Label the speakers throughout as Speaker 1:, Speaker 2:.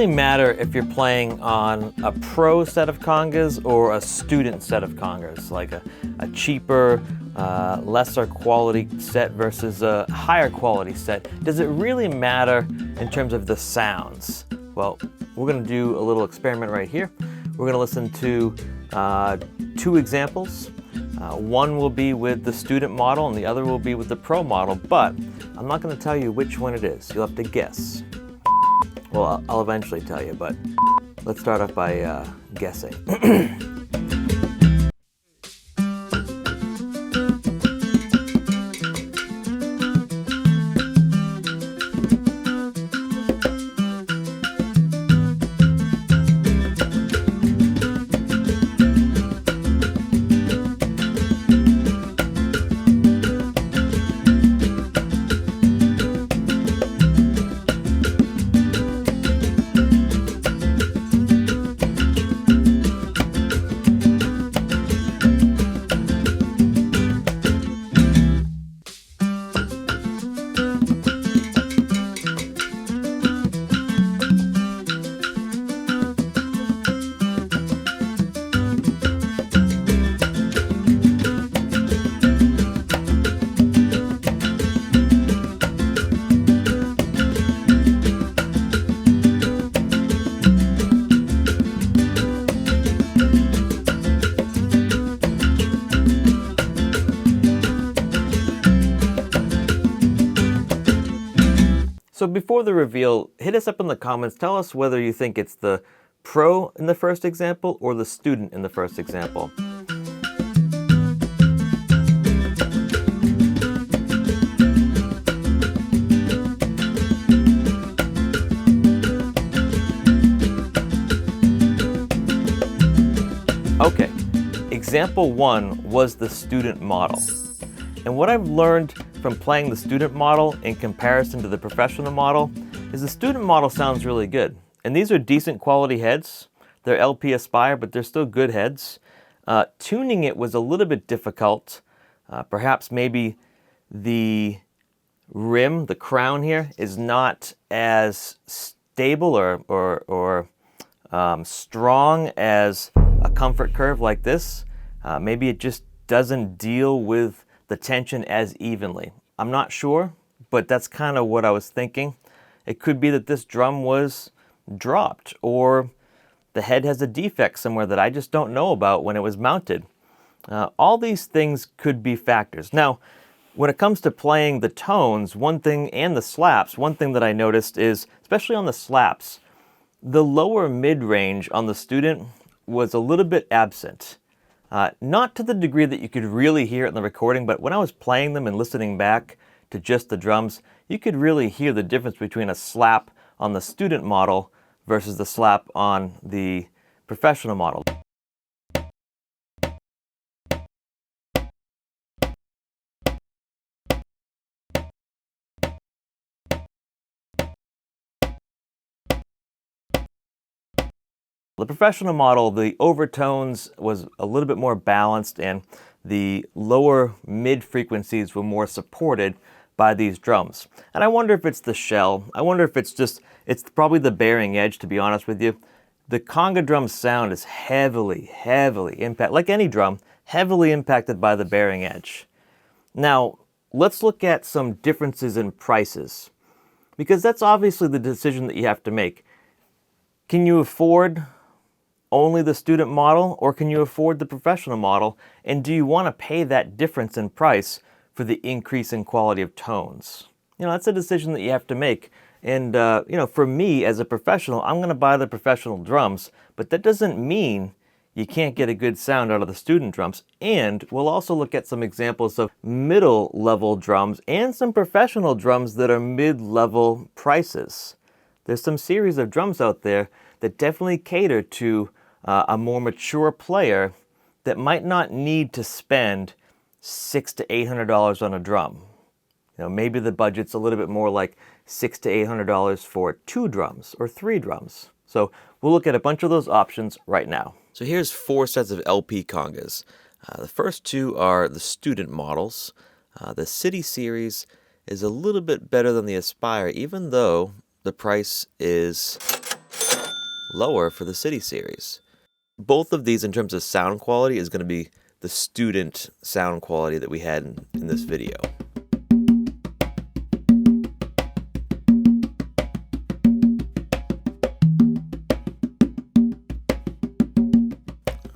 Speaker 1: really matter if you're playing on a pro set of congas or a student set of congas, like a cheaper, lesser quality set versus a higher quality set. Does it really matter in terms of the sounds? Well, we're going to do a little experiment right here. We're going to listen to two examples. One will be with the student model and the other will be with the pro model, but I'm not going to tell you which one it is. You'll have to guess. Well, I'll eventually tell you, but let's start off by guessing. So before the reveal, hit us up in the comments. Tell us whether you think it's the pro in the first example or the student in the first example. Okay, example one was the student model. And what I've learned from playing the student model in comparison to the professional model is the student model sounds really good. And these are decent quality heads. They're LP Aspire, but they're still good heads. Tuning it was a little bit difficult. Perhaps maybe the rim, the crown here, is not as stable or strong as a comfort curve like this. Maybe it just doesn't deal with the tension as evenly. I'm not sure, but that's kind of what I was thinking. It could be that this drum was dropped, or the head has a defect somewhere that I just don't know about when it was mounted. All these things could be factors. Now, when it comes to playing the tones, and the slaps, one thing that I noticed is, especially on the slaps, the lower mid-range on the student was a little bit absent. Not to the degree that you could really hear it in the recording, but when I was playing them and listening back to just the drums, you could really hear the difference between a slap on the student model versus the slap on the professional model. The professional model, the overtones was a little bit more balanced and the lower mid frequencies were more supported by these drums. And I wonder if it's the shell. I wonder if it's probably the bearing edge, to be honest with you. The conga drum sound is heavily impacted, like any drum, heavily impacted by the bearing edge. Now, let's look at some differences in prices, because that's obviously the decision that you have to make. Can you afford only the student model, or can you afford the professional model? And do you want to pay that difference in price for the increase in quality of tones? You know, that's a decision that you have to make. And, you know, for me as a professional, I'm going to buy the professional drums, but that doesn't mean you can't get a good sound out of the student drums. And we'll also look at some examples of middle level drums and some professional drums that are mid-level prices. There's some series of drums out there that definitely cater to a more mature player that might not need to spend $600 to $800 on a drum. You know, maybe the budget's a little bit more like $600 to $800 for 2 drums or 3 drums. So we'll look at a bunch of those options right now. So here's 4 sets of LP congas. The first 2 are the student models. The City series is a little bit better than the Aspire, even though the price is lower for the City series. Both of these in terms of sound quality is going to be the student sound quality that we had in this video.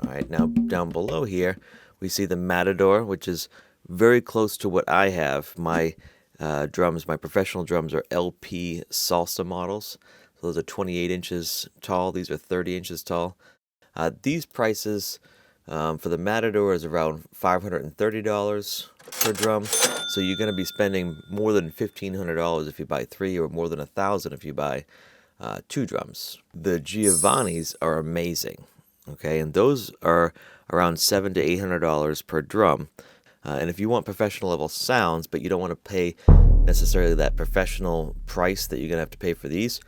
Speaker 1: All right, now down below here, we see the Matador, which is very close to what I have. My drums, my professional drums are LP Salsa models. So those are 28 inches tall. These are 30 inches tall. These prices for the Matador is around $530 per drum. So you're going to be spending more than $1,500 if you buy 3, or more than $1,000 if you buy 2 drums. The Giovanni's are amazing. Okay, and those are around $700 to $800 per drum. And if you want professional level sounds, but you don't want to pay necessarily that professional price that you're going to have to pay for these,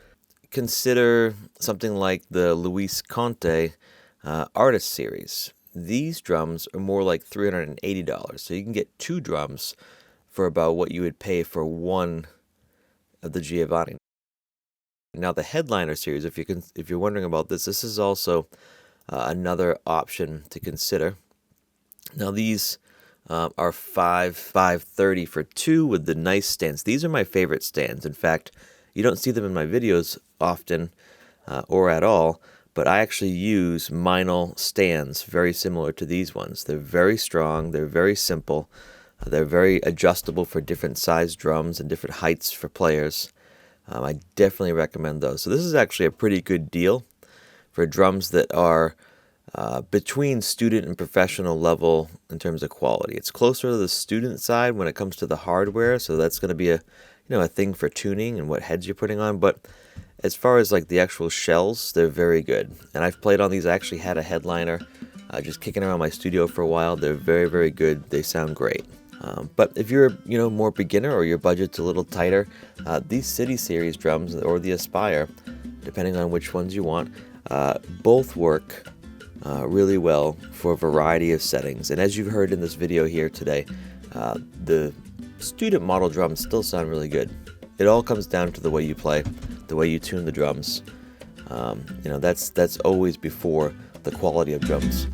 Speaker 1: consider something like the Luis Conte Artist Series. These drums are more like $380. So you can get 2 drums for about what you would pay for one of the Giovanni. Now the Headliner Series, if you're wondering about this, this is also another option to consider. Now these are $530 for 2 with the nice stands. These are my favorite stands. In fact, you don't see them in my videos often or at all, but I actually use Meinl stands very similar to these ones. They're very strong, they're very simple, they're very adjustable for different size drums and different heights for players. I definitely recommend those. So this is actually a pretty good deal for drums that are between student and professional level in terms of quality. It's closer to the student side when it comes to the hardware, so that's going to be a thing for tuning and what heads you're putting on. But as far as like the actual shells, they're very good. And I've played on these. I actually had a Headliner just kicking around my studio for a while. They're very, very good. They sound great. But if you're more beginner or your budget's a little tighter, these City Series drums or the Aspire, depending on which ones you want, both work really well for a variety of settings. And as you've heard in this video here today, the student model drums still sound really good. It all comes down to the way you play, the way you tune the drums. That's always before the quality of drums.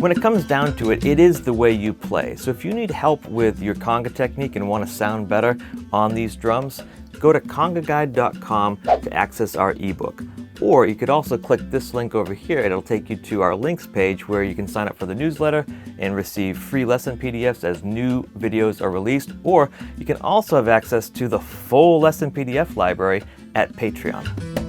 Speaker 1: When it comes down to it, it is the way you play. So if you need help with your conga technique and want to sound better on these drums, go to congaguide.com to access our ebook. Or you could also click this link over here. It'll take you to our links page where you can sign up for the newsletter and receive free lesson PDFs as new videos are released. Or you can also have access to the full lesson PDF library at Patreon.